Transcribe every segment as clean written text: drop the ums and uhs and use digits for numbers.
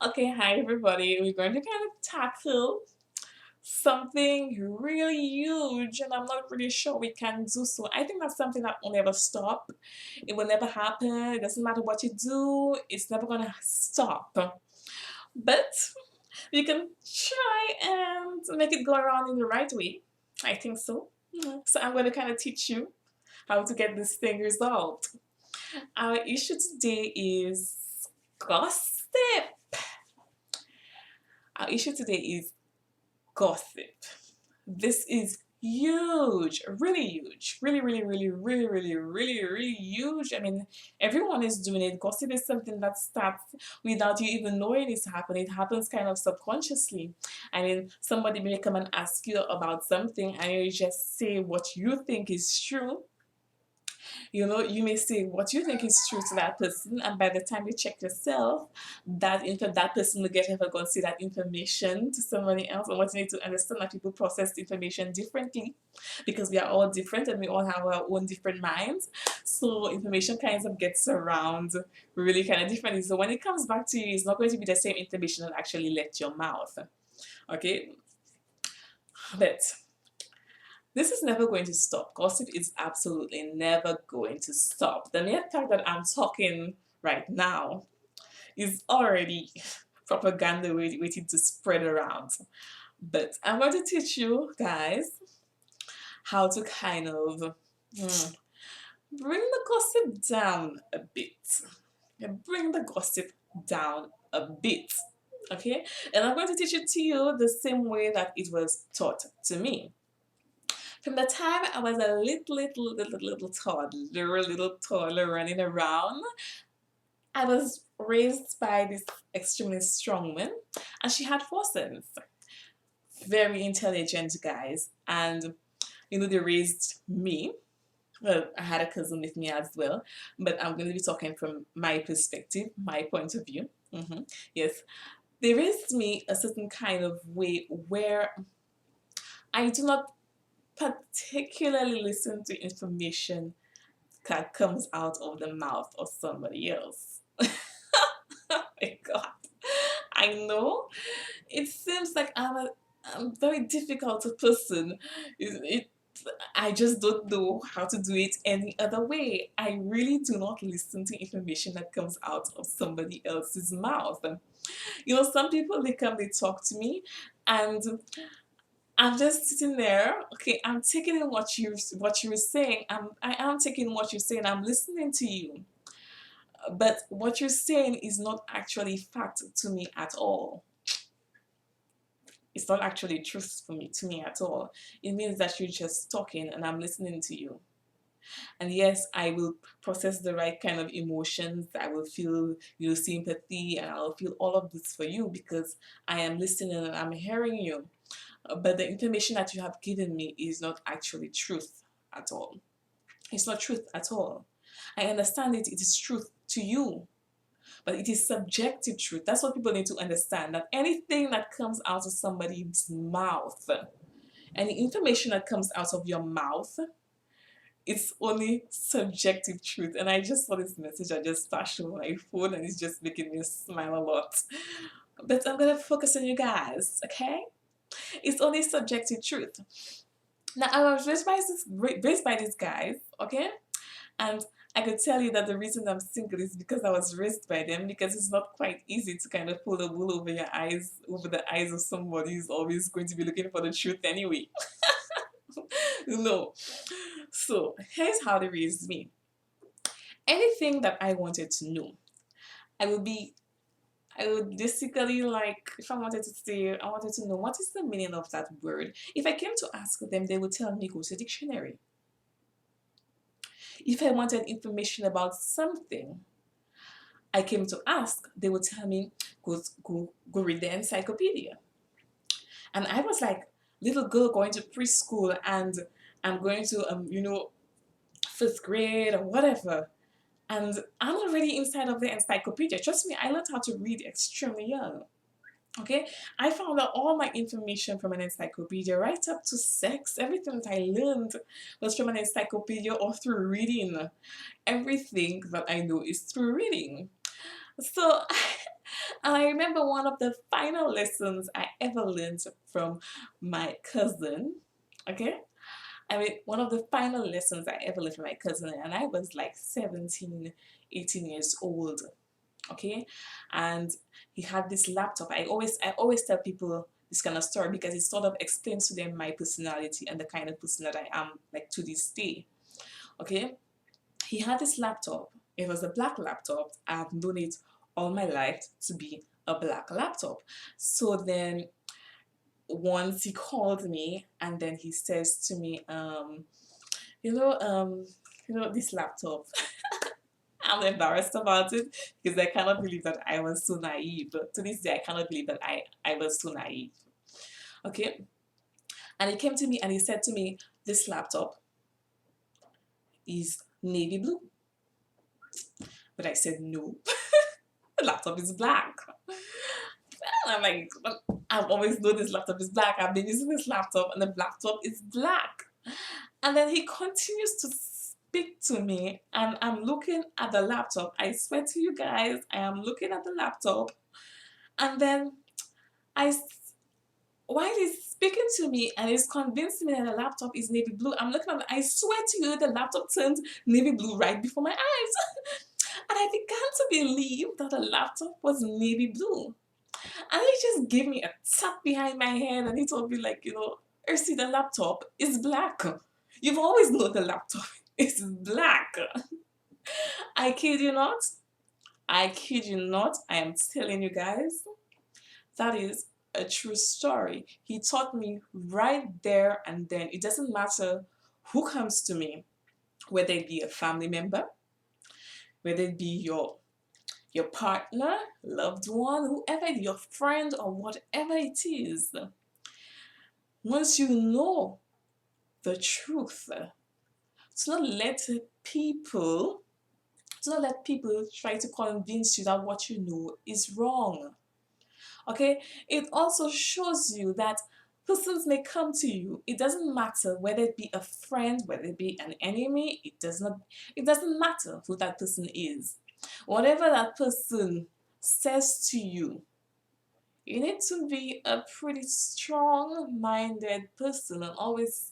Okay, hi everybody. We're going to kind of tackle something really huge, and I'm not really sure we can do so. I think that's something that will never stop. It will never happen. It doesn't matter what you do, it's never gonna stop. But you can try and make it go around in the right way. I think so. So I'm going to kind of teach you how to get this thing resolved. Our issue today is gossip. Our issue today is gossip. This is huge, really huge, really huge. I mean, everyone is doing it. Gossip is something that starts without you even knowing it's happening. It happens kind of subconsciously. I mean, somebody may come and ask you about something, and you just say what you think is true. You may say what you think is true to that person, and by the time you check yourself, that person will get ever going to say that information to somebody else. And what you need to understand that people process information differently because we are all different and we all have our own different minds. So information kind of gets around really kind of differently. So when it comes back to you, it's not going to be the same information that actually left your mouth. Okay, but this is never going to stop. Gossip is absolutely never going to stop. The mere fact that I'm talking right now is already propaganda waiting to spread around. But I'm going to teach you guys how to kind of bring the gossip down a bit. Bring the gossip down a bit. Okay? And I'm going to teach it to you the same way that it was taught to me. From the time I was a little toddler running around, I was raised by this extremely strong woman, and she had four sons. Very intelligent guys, and they raised me. Well, I had a cousin with me as well, but I'm going to be talking from my perspective, my point of view. Yes, they raised me a certain kind of way where I do not particularly listen to information that comes out of the mouth of somebody else. Oh my god. I know it seems like I'm a very difficult person. I just don't know how to do it any other way. I really do not listen to information that comes out of somebody else's mouth. Some people they come, they talk to me, and I'm just sitting there. Okay, I'm taking in what you were saying. I am taking what you're saying. I'm listening to you. But what you're saying is not actually fact to me at all. It's not actually truth for me to me at all. It means that you're just talking and I'm listening to you. And yes, I will process the right kind of emotions. I will feel sympathy and I'll feel all of this for you because I am listening and I'm hearing you. But the information that you have given me is not actually truth at all. It's not truth at all. I understand it is truth to you, but it is subjective truth. That's what people need to understand, that anything that comes out of somebody's mouth, any information that comes out of your mouth, it's only subjective truth. And I just saw this message, I just flashed over my phone and it's just making me smile a lot. But I'm gonna focus on you guys, okay? It's only subjective truth. Now I was raised by these guys, okay? And I could tell you that the reason I'm single is because I was raised by them, because it's not quite easy to kind of pull the wool over your eyes, over the eyes of somebody who's always going to be looking for the truth anyway. No. So here's how they raised me. Anything that I wanted to know, I would be I would basically, like, if I wanted to say, I wanted to know what is the meaning of that word. If I came to ask them, they would tell me go to dictionary. If I wanted information about something, I came to ask, they would tell me, go read the encyclopedia. And I was like, little girl going to preschool and I'm going to, first grade or whatever. And I'm already inside of the encyclopedia. Trust me, I learned how to read extremely young. Okay, I found out all my information from an encyclopedia, right up to sex. Everything that I learned was from an encyclopedia or through reading. Everything that I know is through reading. So And I remember one of the final lessons I ever learned from my cousin. Okay, I mean, one of the final lessons I ever learned from my cousin, and I was like 17, 18 years old. Okay, and he had this laptop. I always tell people this kind of story because it sort of explains to them my personality and the kind of person that I am, like, to this day. Okay, he had this laptop. It was a black laptop. I have known it all my life to be a black laptop. So then once he called me and then he says to me, you know, this laptop. I'm embarrassed about it because I cannot believe that I was so naive. But to this day, I cannot believe that I was so naive. Okay. And he came to me and he said to me, this laptop is navy blue. But I said, no, the laptop is black. And I'm like, "But I've always known this laptop is black. I've been using this laptop and the laptop is black." And then he continues to speak to me and I'm looking at the laptop. I swear to you guys, I am looking at the laptop and then I, while he's speaking to me and he's convincing me that the laptop is navy blue, I'm looking at it, I swear to you, the laptop turned navy blue right before my eyes. And I began to believe that the laptop was navy blue. And he just gave me a tap behind my head and he told me, like, Ersi, the laptop is black. You've always known the laptop is black. I kid you not. I kid you not. I am telling you guys. That is a true story. He taught me right there and then. It doesn't matter who comes to me, whether it be a family member, whether it be your partner, loved one, whoever, your friend, or whatever it is. Once you know the truth, do not let people try to convince you that what you know is wrong. Okay, it also shows you that persons may come to you. It doesn't matter whether it be a friend, whether it be an enemy. It doesn't matter who that person is. Whatever that person says to you, you need to be a pretty strong-minded person and always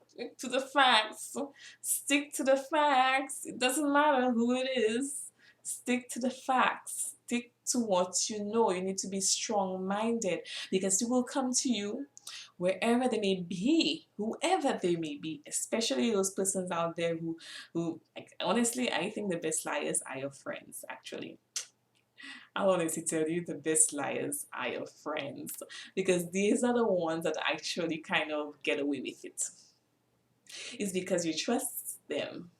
stick to the facts. Stick to the facts. It doesn't matter who it is. Stick to the facts. Stick to what you know. You need to be strong-minded because they will come to you wherever they may be, whoever they may be, especially those persons out there who like, honestly, I think the best liars are your friends, actually. I'll honestly tell you, the best liars are your friends because these are the ones that actually kind of get away with it. It's because you trust them.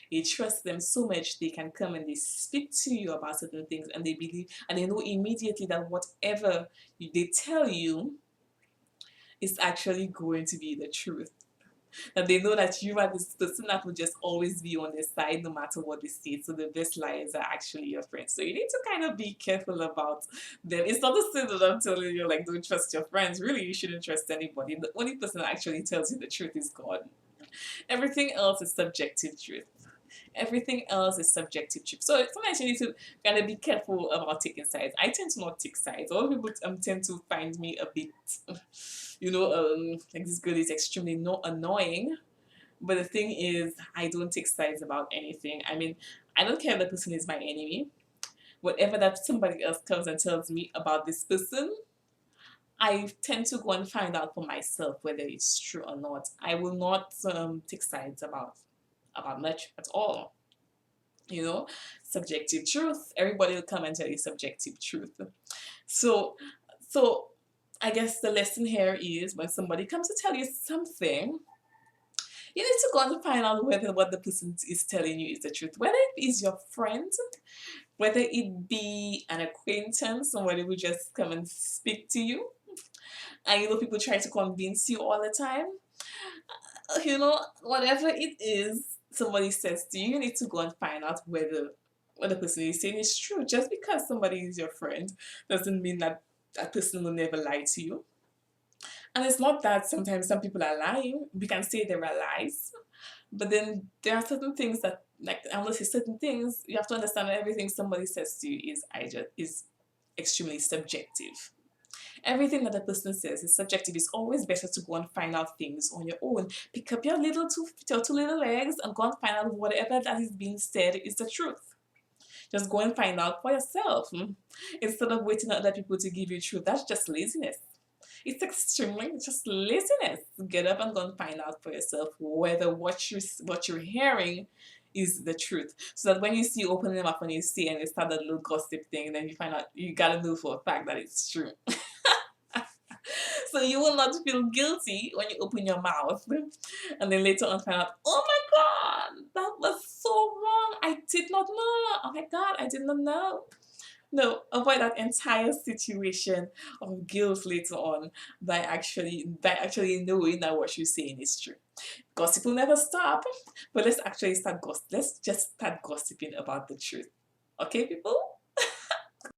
You trust them so much they can come and they speak to you about certain things and they believe and they know immediately that whatever they tell you is actually going to be the truth. And they know that you are this person that will just always be on their side no matter what they say. So the best liars are actually your friends. So you need to kind of be careful about them. It's not the same that I'm telling you, like, don't trust your friends. Really, you shouldn't trust anybody. The only person that actually tells you the truth is God. Everything else is subjective truth. Everything else is subjective truth. So sometimes you need to kind of be careful about taking sides. I tend to not take sides. A lot of people tend to find me a bit, like, this girl is extremely not annoying. But the thing is, I don't take sides about anything. I mean, I don't care if the person is my enemy. Whatever that somebody else comes and tells me about this person, I tend to go and find out for myself whether it's true or not. I will not take sides about much at all. Subjective truth. Everybody will come and tell you subjective truth. So, so I guess the lesson here is when somebody comes to tell you something, you need to go and find out whether what the person is telling you is the truth. Whether it is your friend, whether it be an acquaintance, somebody who just come and speak to you, and people try to convince you all the time. Whatever it is somebody says to you, you need to go and find out whether what the person is saying is true. Just because somebody is your friend doesn't mean that that person will never lie to you. And it's not that sometimes some people are lying. We can say there are lies, but then there are certain things that, like, unless it's certain things, you have to understand that everything somebody says to you is extremely subjective. Everything that a person says is subjective. It's always better to go and find out things on your own. Pick up your two little legs and go and find out whatever that is being said is the truth. Just go and find out for yourself. Instead of waiting on other people to give you truth. That's just laziness. It's extremely just laziness. Get up and go and find out for yourself whether what you're hearing is the truth. So that when you see open them up and you see and you start that little gossip thing, then you find out you gotta know for a fact that it's true. So you will not feel guilty when you open your mouth and then later on find out, oh my god, that was so wrong. I did not know. Oh my god, I did not know. No, avoid that entire situation of guilt later on by actually knowing that what you're saying is true. Gossip will never stop, but let's just start gossiping about the truth. Okay, people?